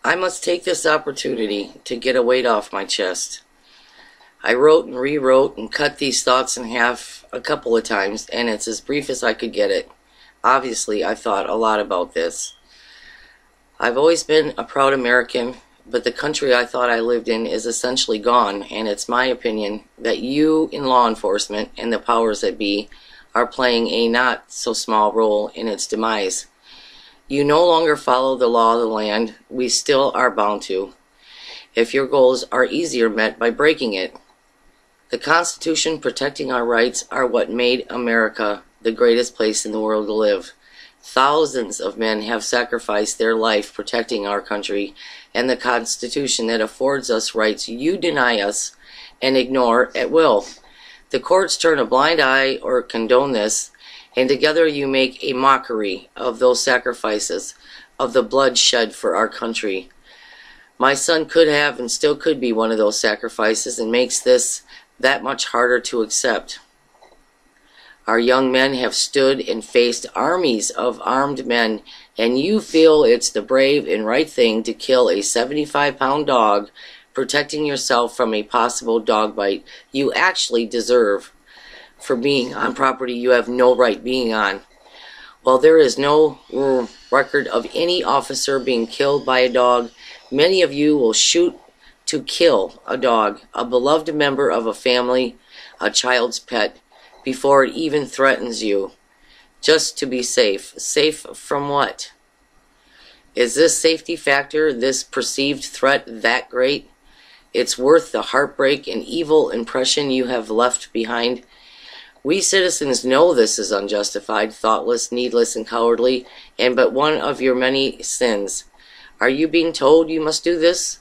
I must take this opportunity to get a weight off my chest. I wrote and rewrote and cut these thoughts in half a couple of times, and it's as brief as I could get it. Obviously, I thought a lot about this. I've always been a proud American, but the country I thought I lived in is essentially gone, and it's my opinion that you in law enforcement and the powers that be are playing a not so small role in its demise. You no longer follow the law of the land. We still are bound to, if your goals are easier met by breaking it. The Constitution protecting our rights are what made America the greatest place in the world to live. Thousands of men have sacrificed their life protecting our country and the Constitution that affords us rights you deny us and ignore at will. The courts turn a blind eye or condone this, and together you make a mockery of those sacrifices, of the blood shed for our country. My son could have and still could be one of those sacrifices, and makes this that much harder to accept. Our young men have stood and faced armies of armed men, and you feel it's the brave and right thing to kill a 75-pound dog, protecting yourself from a possible dog bite you actually deserve for being on property you have no right being on. While there is no record of any officer being killed by a dog, many of you will shoot to kill a dog, a beloved member of a family, a child's pet, before it even threatens you, just to be safe. Safe from what? Is this safety factor, this perceived threat, that great? It's worth the heartbreak and evil impression you have left behind. We citizens know this is unjustified, thoughtless, needless, and cowardly, and but one of your many sins. Are you being told you must do this?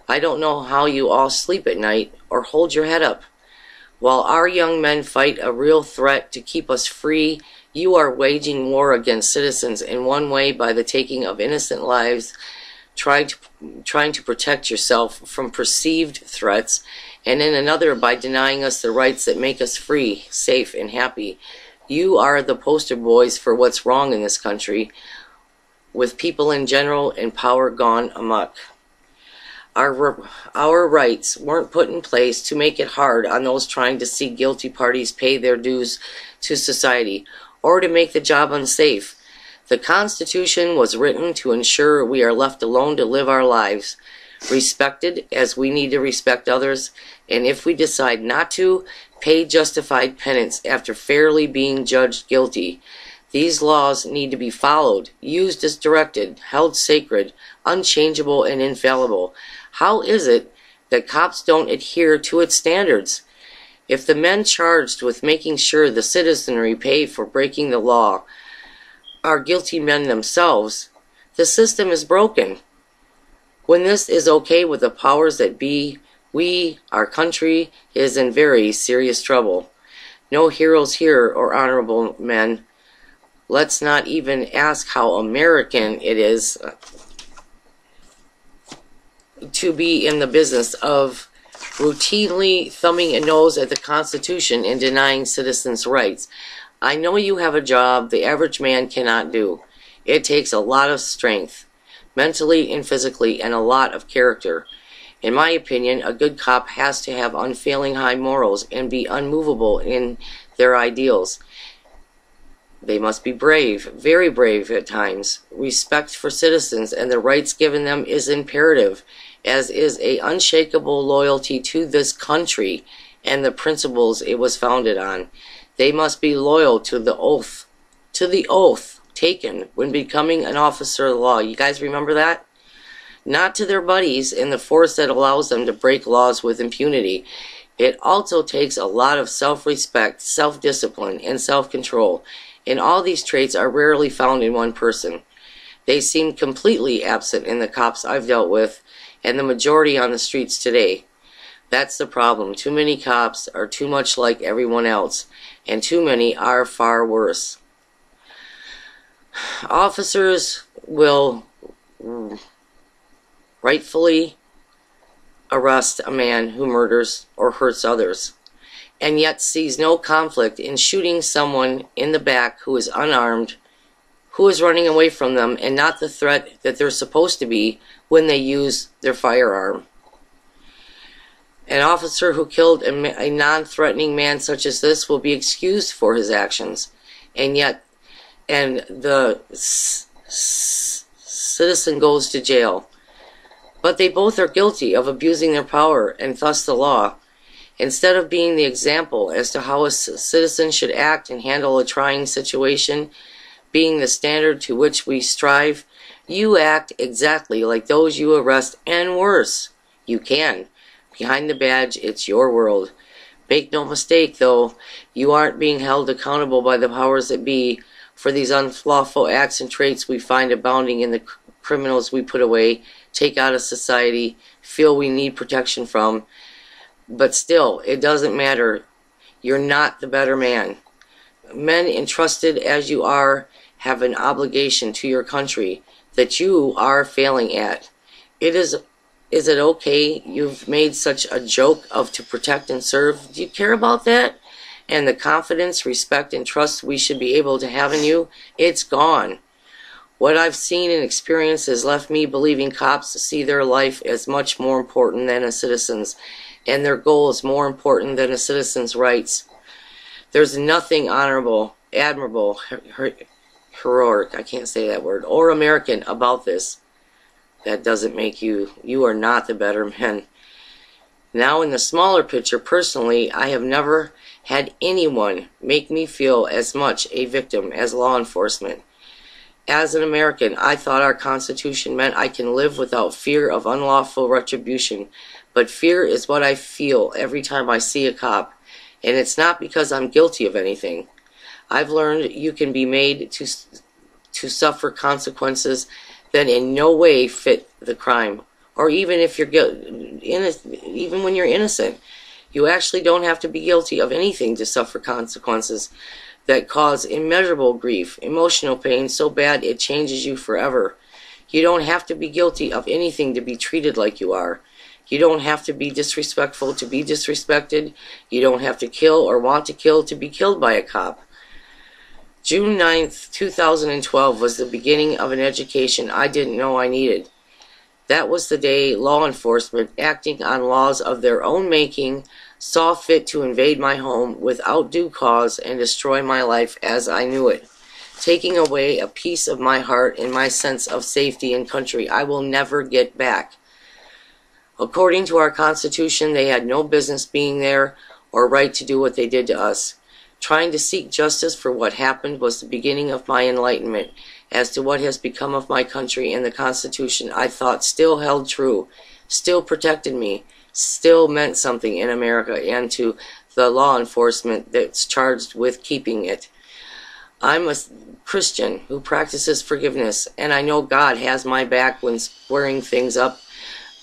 I don't know how you all sleep at night or hold your head up. While our young men fight a real threat to keep us free, you are waging war against citizens, in one way by the taking of innocent lives, trying to protect yourself from perceived threats, and in another by denying us the rights that make us free, safe, and happy. You are the poster boys for what's wrong in this country, with people in general and power gone amok. Our rights weren't put in place to make it hard on those trying to see guilty parties pay their dues to society, or to make the job unsafe. The Constitution was written to ensure we are left alone to live our lives, respected as we need to respect others, and if we decide not to, pay justified penance after fairly being judged guilty. These laws need to be followed, used as directed, held sacred, unchangeable, and infallible. How is it that cops don't adhere to its standards? If the men charged with making sure the citizenry pay for breaking the law are guilty men themselves, the system is broken. When this is okay with the powers that be, our country, is in very serious trouble. No heroes here or honorable men. Let's not even ask how American it is to be in the business of routinely thumbing a nose at the Constitution and denying citizens' rights. I know you have a job the average man cannot do. It takes a lot of strength, mentally and physically, and a lot of character. In my opinion, a good cop has to have unfailing high morals and be unmovable in their ideals. They must be brave, very brave at times. Respect for citizens and the rights given them is imperative, as is a unshakable loyalty to this country and the principles it was founded on. They must be loyal to the oath taken when becoming an officer of the law. You guys remember that? Not to their buddies in the force that allows them to break laws with impunity. It also takes a lot of self-respect, self-discipline, and self-control, and all these traits are rarely found in one person. They seem completely absent in the cops I've dealt with, and the majority on the streets today. That's the problem. Too many cops are too much like everyone else, and too many are far worse. Officers will rightfully arrest a man who murders or hurts others, and yet sees no conflict in shooting someone in the back who is unarmed who is running away from them and not the threat that they're supposed to be when they use their firearm. An officer who killed a non-threatening man such as this will be excused for his actions, and the citizen goes to jail. But they both are guilty of abusing their power and thus the law. Instead of being the example as to how a citizen should act and handle a trying situation, being the standard to which we strive, you act exactly like those you arrest, and worse. You can. Behind the badge, it's your world. Make no mistake, though, you aren't being held accountable by the powers that be for these unlawful acts and traits we find abounding in the criminals we put away, take out of society, feel we need protection from. But still, it doesn't matter. You're not the better man. Men entrusted as you are have an obligation to your country that you are failing at. Is it okay you've made such a joke of to protect and serve? Do you care about that? And the confidence, respect, and trust we should be able to have in you, it's gone. What I've seen and experienced has left me believing cops see their life as much more important than a citizen's, and their goal is more important than a citizen's rights. There's nothing honorable, admirable, heroic, I can't say that word, or American about this. That doesn't make you are not the better man. Now in the smaller picture, personally, I have never had anyone make me feel as much a victim as law enforcement. As an American, I thought our Constitution meant I can live without fear of unlawful retribution, but fear is what I feel every time I see a cop, and it's not because I'm guilty of anything. I've learned you can be made to suffer consequences that in no way fit the crime, or even if you're even when you're innocent, you actually don't have to be guilty of anything to suffer consequences that cause immeasurable grief, emotional pain so bad it changes you forever. You don't have to be guilty of anything to be treated like you are. You don't have to be disrespectful to be disrespected. You don't have to kill or want to kill to be killed by a cop. June 9th, 2012 was the beginning of an education I didn't know I needed. That was the day law enforcement, acting on laws of their own making, saw fit to invade my home without due cause and destroy my life as I knew it, taking away a piece of my heart and my sense of safety and country I will never get back. According to our Constitution, they had no business being there or right to do what they did to us. Trying to seek justice for what happened was the beginning of my enlightenment as to what has become of my country, and the Constitution I thought still held true, still protected me, still meant something in America and to the law enforcement that's charged with keeping it. I'm a Christian who practices forgiveness, and I know God has my back when squaring things up,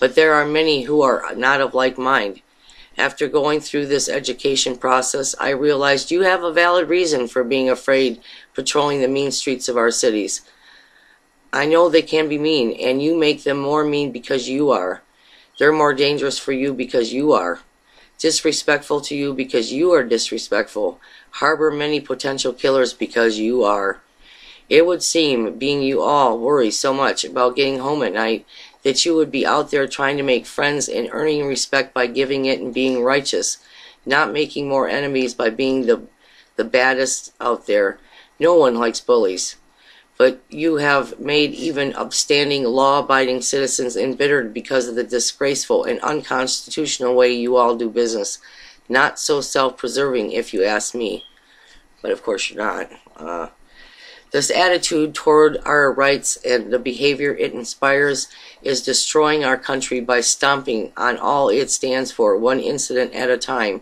but there are many who are not of like mind. After going through this education process, I realized you have a valid reason for being afraid patrolling the mean streets of our cities. I know they can be mean, and you make them more mean because you are. They're more dangerous for you because you are. Disrespectful to you because you are disrespectful. Harbor many potential killers because you are. It would seem, being you all worry so much about getting home at night, that you would be out there trying to make friends and earning respect by giving it and being righteous, not making more enemies by being the baddest out there. No one likes bullies. But you have made even upstanding, law-abiding citizens embittered because of the disgraceful and unconstitutional way you all do business. Not so self-preserving, if you ask me. But of course you're not. This attitude toward our rights and the behavior it inspires is destroying our country by stomping on all it stands for, one incident at a time.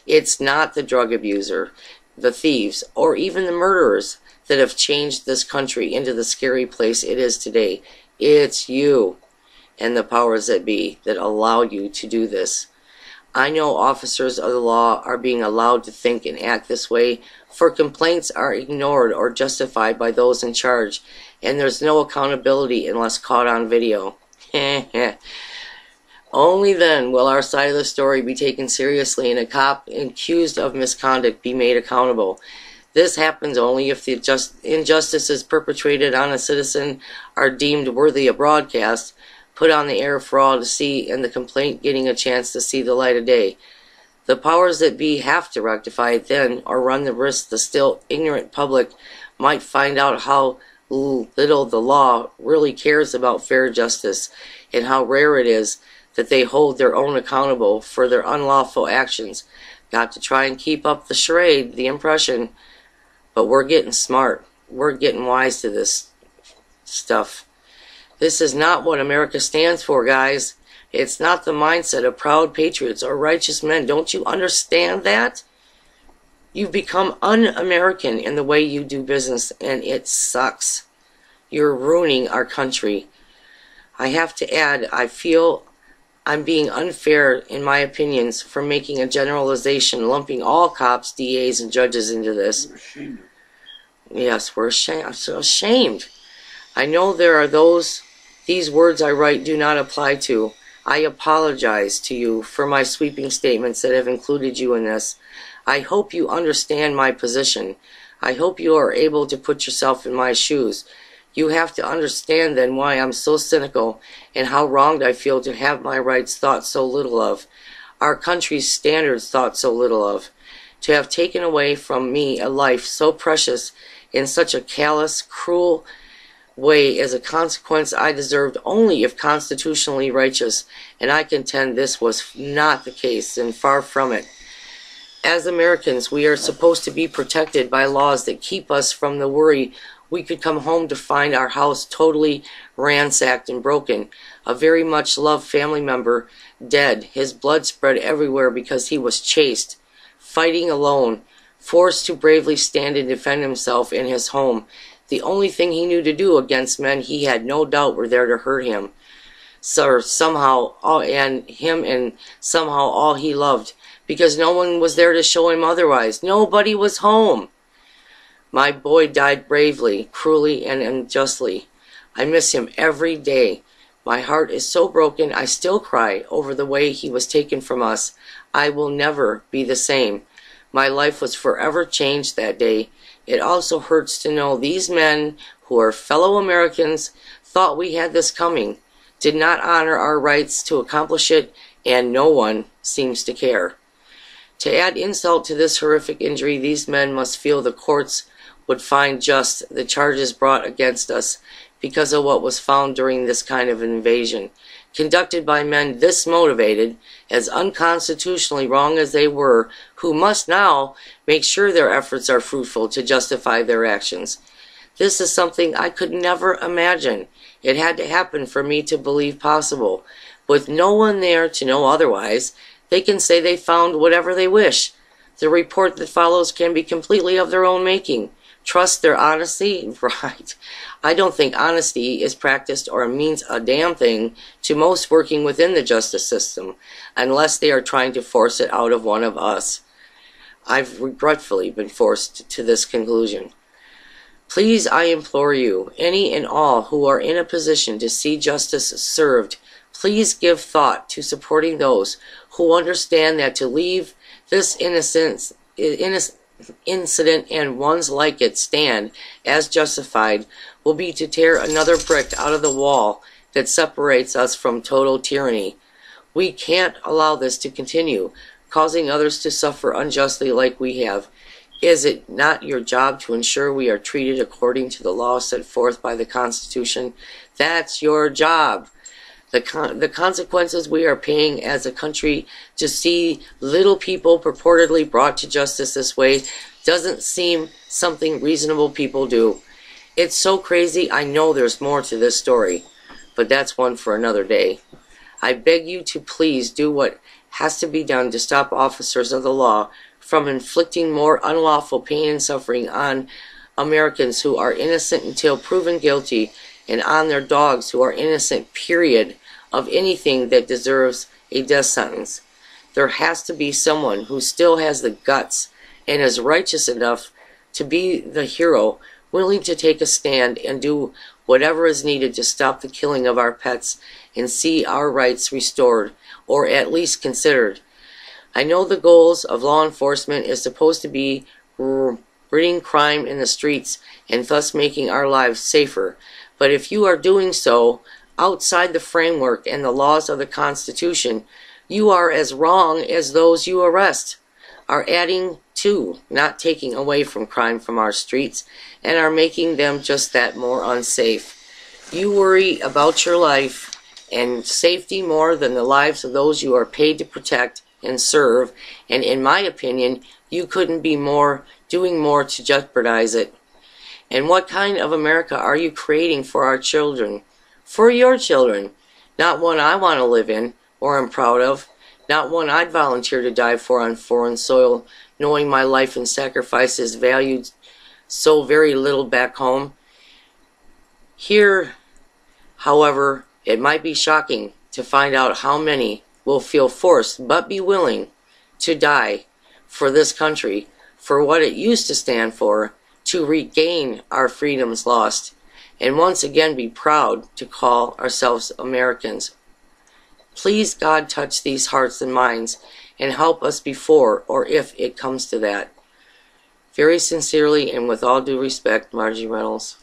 It's not the drug abuser, the thieves, or even the murderers that have changed this country into the scary place it is today. It's you and the powers that be that allow you to do this. I know officers of the law are being allowed to think and act this way, for complaints are ignored or justified by those in charge, and there's no accountability unless caught on video. Only then will our side of the story be taken seriously and a cop accused of misconduct be made accountable. This happens only if the injustices perpetrated on a citizen are deemed worthy of broadcast, put on the air for all to see, and the complaint getting a chance to see the light of day. The powers that be have to rectify it then, or run the risk the still ignorant public might find out how little the law really cares about fair justice, and how rare it is that they hold their own accountable for their unlawful actions. Got to try and keep up the charade, the impression, but we're getting smart. We're getting wise to this stuff. This is not what America stands for, guys. It's not the mindset of proud patriots or righteous men. Don't you understand that? You've become un-American in the way you do business, and it sucks. You're ruining our country. I have to add, I feel I'm being unfair in my opinions for making a generalization, lumping all cops, DAs, and judges into this. We're ashamed. Yes, we're ashamed. I'm so ashamed. I know there are those these words I write do not apply to. I apologize to you for my sweeping statements that have included you in this. I hope you understand my position. I hope you are able to put yourself in my shoes. You have to understand then why I'm so cynical and how wronged I feel to have my rights thought so little of, our country's standards thought so little of, to have taken away from me a life so precious in such a callous, cruel way as a consequence I deserved only if constitutionally righteous, and I contend this was not the case, and far from it. As Americans, we are supposed to be protected by laws that keep us from the worry we could come home to find our house totally ransacked and broken, a very much loved family member dead, his blood spread everywhere because he was chased, fighting alone, forced to bravely stand and defend himself in his home, the only thing he knew to do against men he had no doubt were there to hurt him, somehow all he loved, because no one was there to show him otherwise. Nobody was home. My boy died bravely, cruelly, and unjustly. I miss him every day. My heart is so broken I still cry over the way he was taken from us. I will never be the same. My life was forever changed that day. It also hurts to know these men, who are fellow Americans, thought we had this coming, did not honor our rights to accomplish it, and no one seems to care. To add insult to this horrific injury, these men must feel the courts would find just the charges brought against us because of what was found during this kind of invasion, conducted by men this motivated, as unconstitutionally wrong as they were, who must now make sure their efforts are fruitful to justify their actions. This is something I could never imagine. It had to happen for me to believe possible. With no one there to know otherwise, they can say they found whatever they wish. The report that follows can be completely of their own making. Trust their honesty? Right. I don't think honesty is practiced or means a damn thing to most working within the justice system, unless they are trying to force it out of one of us. I've regretfully been forced to this conclusion. Please, I implore you, any and all who are in a position to see justice served, please give thought to supporting those who understand that to leave this incident and ones like it stand as justified will be to tear another brick out of the wall that separates us from total tyranny. We can't allow this to continue, causing others to suffer unjustly like we have. Is it not your job to ensure we are treated according to the law set forth by the Constitution? That's your job. The consequences we are paying as a country to see little people purportedly brought to justice this way doesn't seem something reasonable people do. It's so crazy. I know there's more to this story, but that's one for another day. I beg you to please do what has to be done to stop officers of the law from inflicting more unlawful pain and suffering on Americans who are innocent until proven guilty, and on their dogs who are innocent, period, of anything that deserves a death sentence. There has to be someone who still has the guts and is righteous enough to be the hero, willing to take a stand and do whatever is needed to stop the killing of our pets and see our rights restored, or at least considered. I know the goals of law enforcement is supposed to be ridding crime in the streets and thus making our lives safer. But if you are doing so outside the framework and the laws of the Constitution, you are as wrong as those you arrest, are adding to, not taking away from crime from our streets, and are making them just that more unsafe. You worry about your life and safety more than the lives of those you are paid to protect and serve, and in my opinion, you couldn't be doing more to jeopardize it. And what kind of America are you creating for our children? For your children. Not one I want to live in, or am proud of. Not one I'd volunteer to die for on foreign soil, knowing my life and sacrifice is valued so very little back home. Here, however, it might be shocking to find out how many will feel forced but be willing to die for this country, for what it used to stand for, to regain our freedoms lost, and once again be proud to call ourselves Americans. Please, God, touch these hearts and minds and help us before or if it comes to that. Very sincerely and with all due respect, Margie Reynolds.